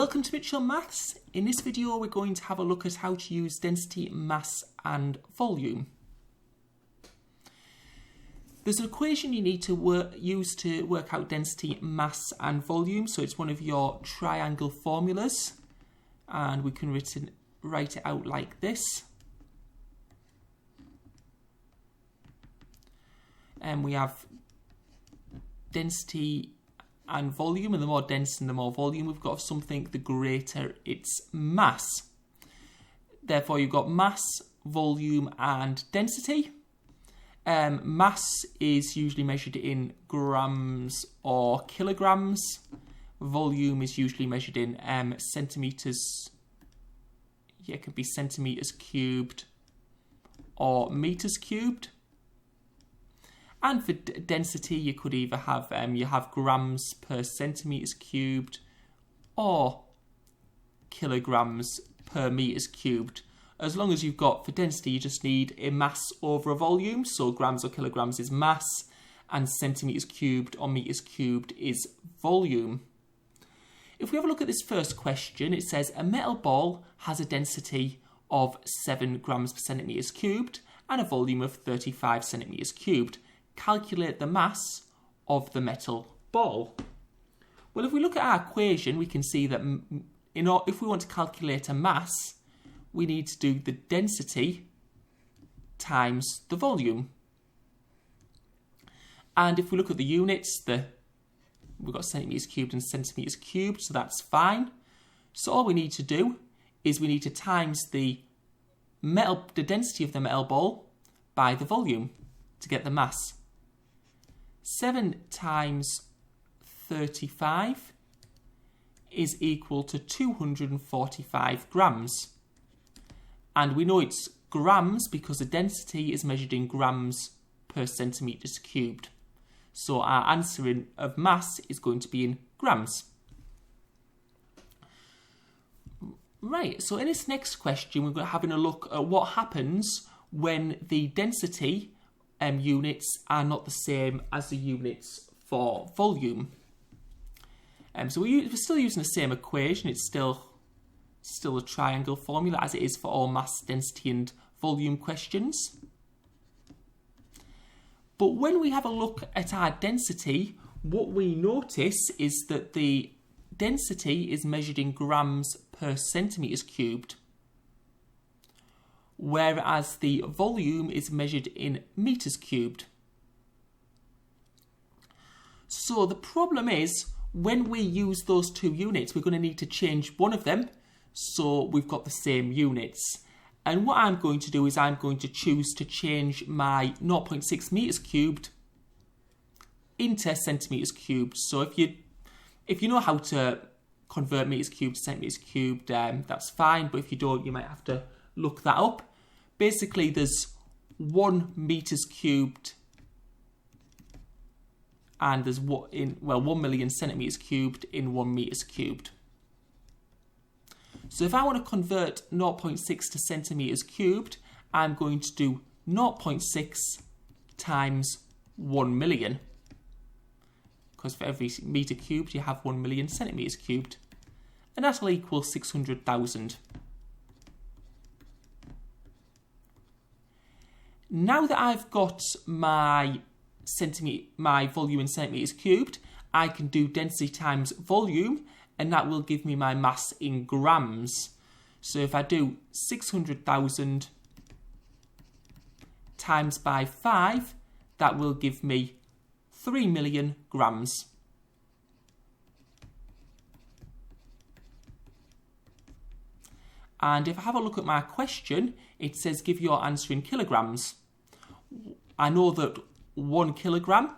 Welcome to Untitled Maths. In this video we're going to have a look at how to use density, mass and volume. There's an equation you need to use to work out density, mass and volume. So it's one of your triangle formulas and we can write it out like this. And we have density and volume, and the more dense and the more volume we've got of something, the greater its mass. Therefore you've got mass, volume and density. Mass is usually measured in grams or kilograms. Volume is usually measured in centimetres. Yeah, it could be centimetres cubed or metres cubed. And for density, you could either have grams per centimetres cubed or kilograms per metres cubed. As long as you've got, for density, you just need a mass over a volume. So grams or kilograms is mass and centimetres cubed or metres cubed is volume. If we have a look at this first question, it says a metal ball has a density of 7 grams per centimetres cubed and a volume of 35 centimetres cubed. Calculate the mass of the metal ball. Well, if we look at our equation, we can see that if we want to calculate a mass, we need to do the density times the volume. And if we look at the units, we've got centimetres cubed and centimetres cubed, so that's fine. So all we need to do is we need to times the density of the metal ball by the volume to get the mass. 7 times 35 is equal to 245 grams. And we know it's grams because the density is measured in grams per centimetres cubed. So our answer of mass is going to be in grams. Right, so in this next question, we're going to having a look at what happens when the density units are not the same as the units for volume. So we're still using the same equation. It's still a triangle formula as it is for all mass, density and volume questions. But when we have a look at our density, what we notice is that the density is measured in grams per centimetres cubed, whereas the volume is measured in metres cubed. So the problem is, when we use those two units, we're going to need to change one of them so we've got the same units. And what I'm going to do is I'm going to choose to change my 0.6 metres cubed into centimetres cubed. So if you know how to convert metres cubed to centimetres cubed, that's fine, but if you don't, you might have to look that up. Basically, there's 1 metres cubed and there's 1 million centimetres cubed in 1 metres cubed. So if I want to convert 0.6 to centimetres cubed, I'm going to do 0.6 times 1 million. Because for every metre cubed, you have 1 million centimetres cubed. And that'll equal 600,000. Now that I've got my volume in centimetres cubed, I can do density times volume, and that will give me my mass in grams. So if I do 600,000 times by 5, that will give me 3 million grams. And if I have a look at my question, it says give your answer in kilograms. I know that 1 kilogram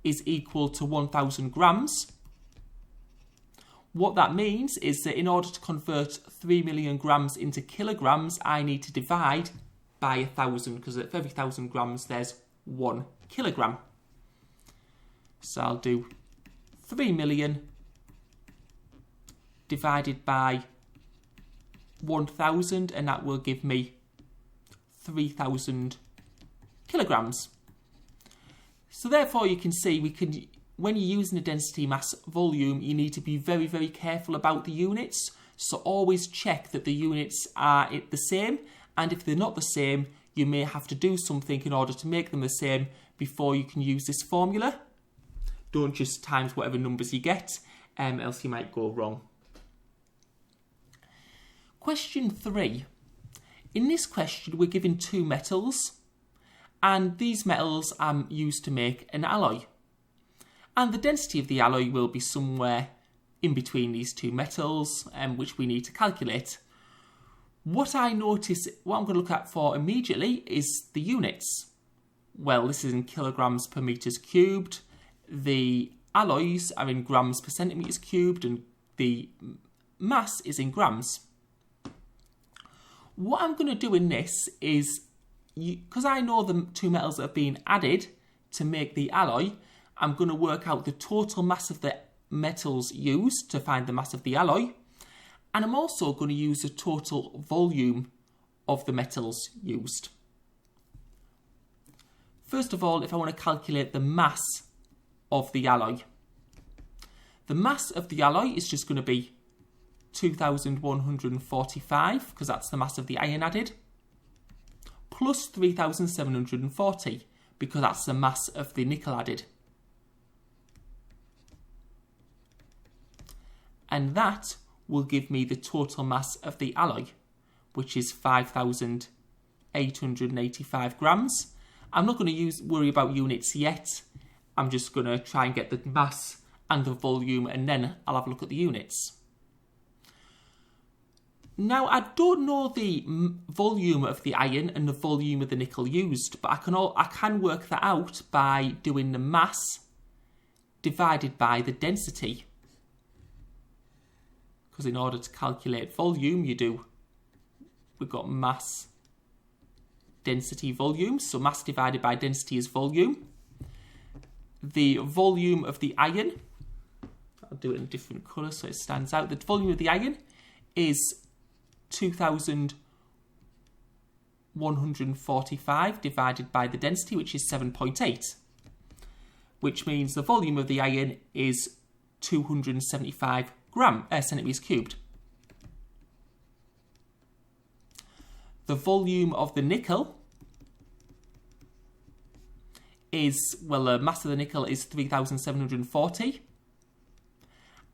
is equal to 1,000 grams. What that means is that in order to convert 3 million grams into kilograms, I need to divide by 1,000, because for every 1,000 grams there's 1 kilogram. So I'll do 3 million divided by 1,000, and that will give me 3,000 kilograms. So therefore you can see when you're using a density, mass, volume, you need to be very, very careful about the units. So always check that the units are the same, and if they're not the same, you may have to do something in order to make them the same before you can use this formula. Don't just times whatever numbers you get, else you might go wrong. Question 3. In this question, we're given two metals, and these metals are used to make an alloy. And the density of the alloy will be somewhere in between these two metals, which we need to calculate. What I'm going to look at for immediately is the units. Well, this is in kilograms per meters cubed. The alloys are in grams per centimeters cubed, and the mass is in grams. What I'm going to do in this is, because I know the two metals that have been added to make the alloy, I'm going to work out the total mass of the metals used to find the mass of the alloy. And I'm also going to use the total volume of the metals used. First of all, if I want to calculate the mass of the alloy, the mass of the alloy is just going to be 2,145, because that's the mass of the iron added, plus 3,740, because that's the mass of the nickel added. And that will give me the total mass of the alloy, which is 5,885 grams. I'm not going to worry about units yet. I'm just going to try and get the mass and the volume, and then I'll have a look at the units. Now, I don't know the volume of the iron and the volume of the nickel used, but I can work that out by doing the mass divided by the density. Because in order to calculate volume, we've got mass, density, volume. So mass divided by density is volume. The volume of the iron, I'll do it in a different colour so it stands out. The volume of the iron is 2,145 divided by the density, which is 7.8, which means the volume of the iron is 275 centimetres cubed. The volume of the nickel is, well, the mass of the nickel is 3,740,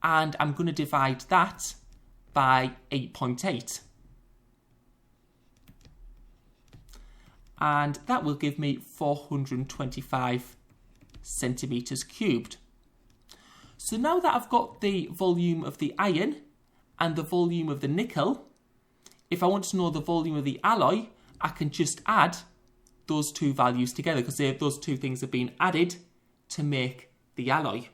and I'm going to divide that by 8.8. And that will give me 425 centimetres cubed. So now that I've got the volume of the iron and the volume of the nickel, if I want to know the volume of the alloy, I can just add those two values together, because those two things have been added to make the alloy.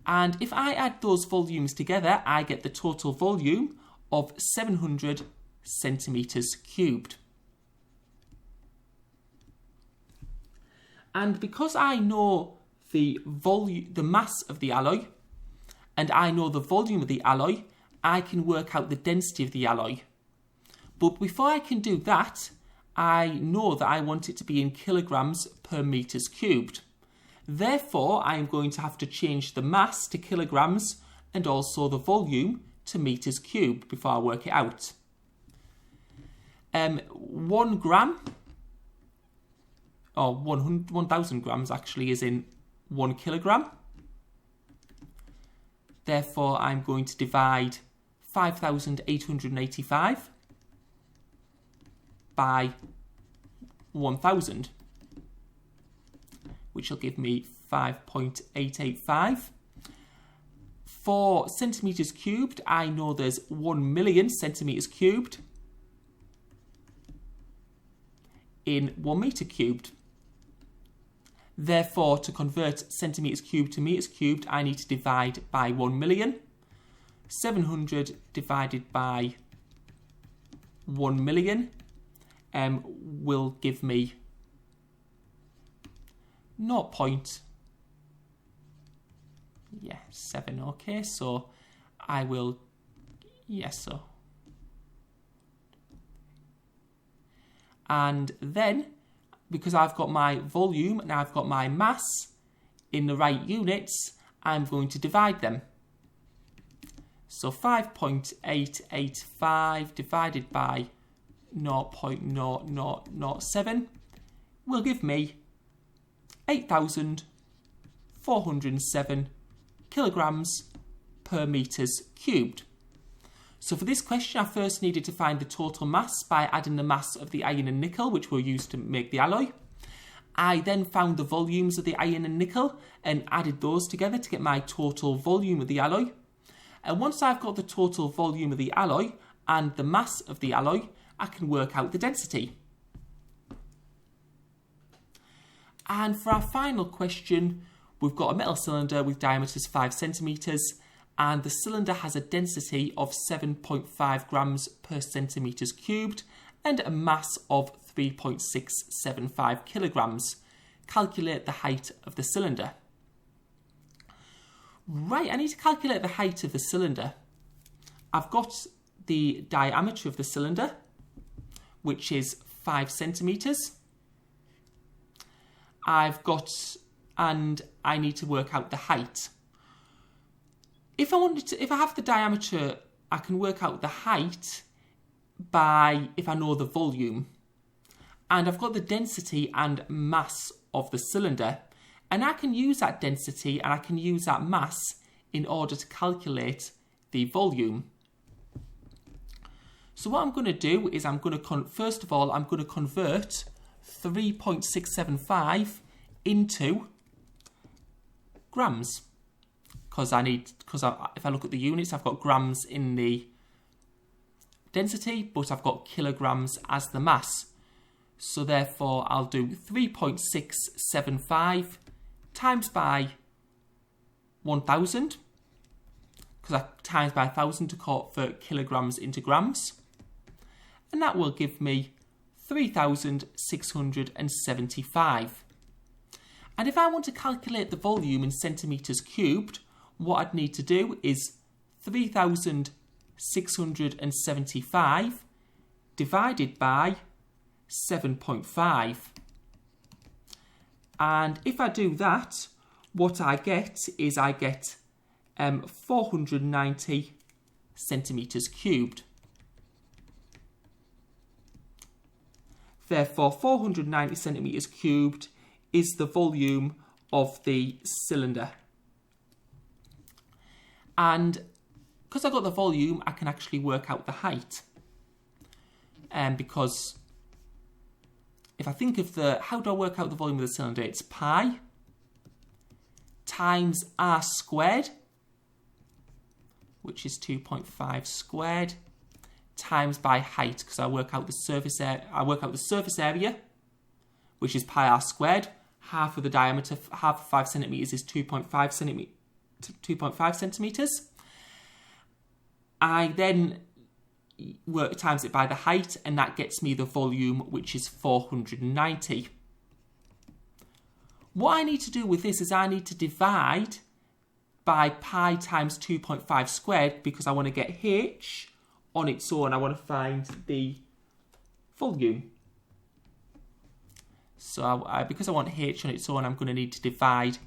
And if I add those volumes together, I get the total volume of 700 centimetres cubed. And because I know the mass of the alloy, and I know the volume of the alloy, I can work out the density of the alloy. But before I can do that, I know that I want it to be in kilograms per meters cubed. Therefore, I am going to have to change the mass to kilograms and also the volume to meters cubed before I work it out. 1 gram, or 1,000 grams actually, is in 1 kilogram. Therefore, I'm going to divide 5,885 by 1,000, which will give me 5.885. For centimetres cubed, I know there's 1 million centimetres cubed in 1 metre cubed. Therefore, to convert centimetres cubed to metres cubed, I need to divide by 1 million. 700 divided by 1 million will give me 0.7. Okay, so I will, and then, because I've got my volume and I've got my mass, in the right units, I'm going to divide them. So 5.885 divided by 0.0007 will give me 8,407 kilograms per metres cubed. So for this question, I first needed to find the total mass by adding the mass of the iron and nickel, which we'll use to make the alloy. I then found the volumes of the iron and nickel and added those together to get my total volume of the alloy. And once I've got the total volume of the alloy and the mass of the alloy, I can work out the density. And for our final question, we've got a metal cylinder with diameters 5 centimetres, and the cylinder has a density of 7.5 grams per centimetres cubed and a mass of 3.675 kilograms. Calculate the height of the cylinder. Right, I need to calculate the height of the cylinder. I've got the diameter of the cylinder, which is 5 centimetres. And I need to work out the height. If I have the diameter, I can work out the height if I know the volume. And I've got the density and mass of the cylinder. And I can use that density and I can use that mass in order to calculate the volume. So what I'm going to do is first of all, I'm going to convert 3.675 into grams. Because if I look at the units, I've got grams in the density, but I've got kilograms as the mass. So therefore, I'll do 3.675 times by 1,000, because I times by 1,000 to convert kilograms into grams. And that will give me 3,675. And if I want to calculate the volume in centimetres cubed, what I'd need to do is 3,675 divided by 7.5. And if I do that, what I get is 490 centimetres cubed. Therefore, 490 centimetres cubed is the volume of the cylinder. And because I've got the volume, I can actually work out the height. Because if I think of how do I work out the volume of the cylinder? It's pi times r squared, which is 2.5 squared, times by height, because I work out the surface area, which is pi r squared. Half of the diameter, half of 5 centimetres is 2.5 centimetres. I then times it by the height, and that gets me the volume, which is 490. What I need to do with this is I need to divide by pi times 2.5 squared, because I want to get h on its own. I want to find the volume. So because I want h on its own, I'm going to need to divide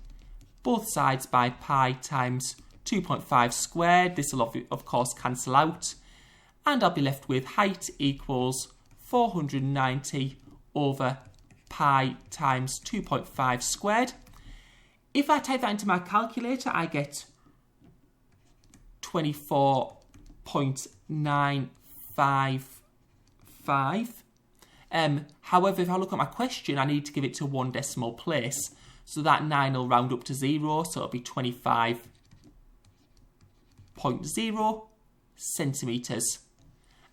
both sides by pi times 2.5 squared. This will of course cancel out, and I'll be left with height equals 490 over pi times 2.5 squared. If I type that into my calculator, I get 24.955. However, if I look at my question, I need to give it to one decimal place. So that 9 will round up to 0, so it'll be 25.0 centimetres.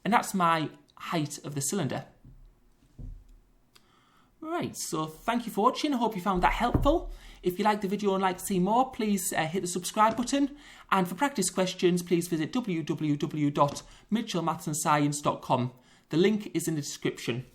And that's my height of the cylinder. Right, so thank you for watching. I hope you found that helpful. If you liked the video and like to see more, please hit the subscribe button. And for practice questions, please visit www.mitchellmathsandscience.com. The link is in the description.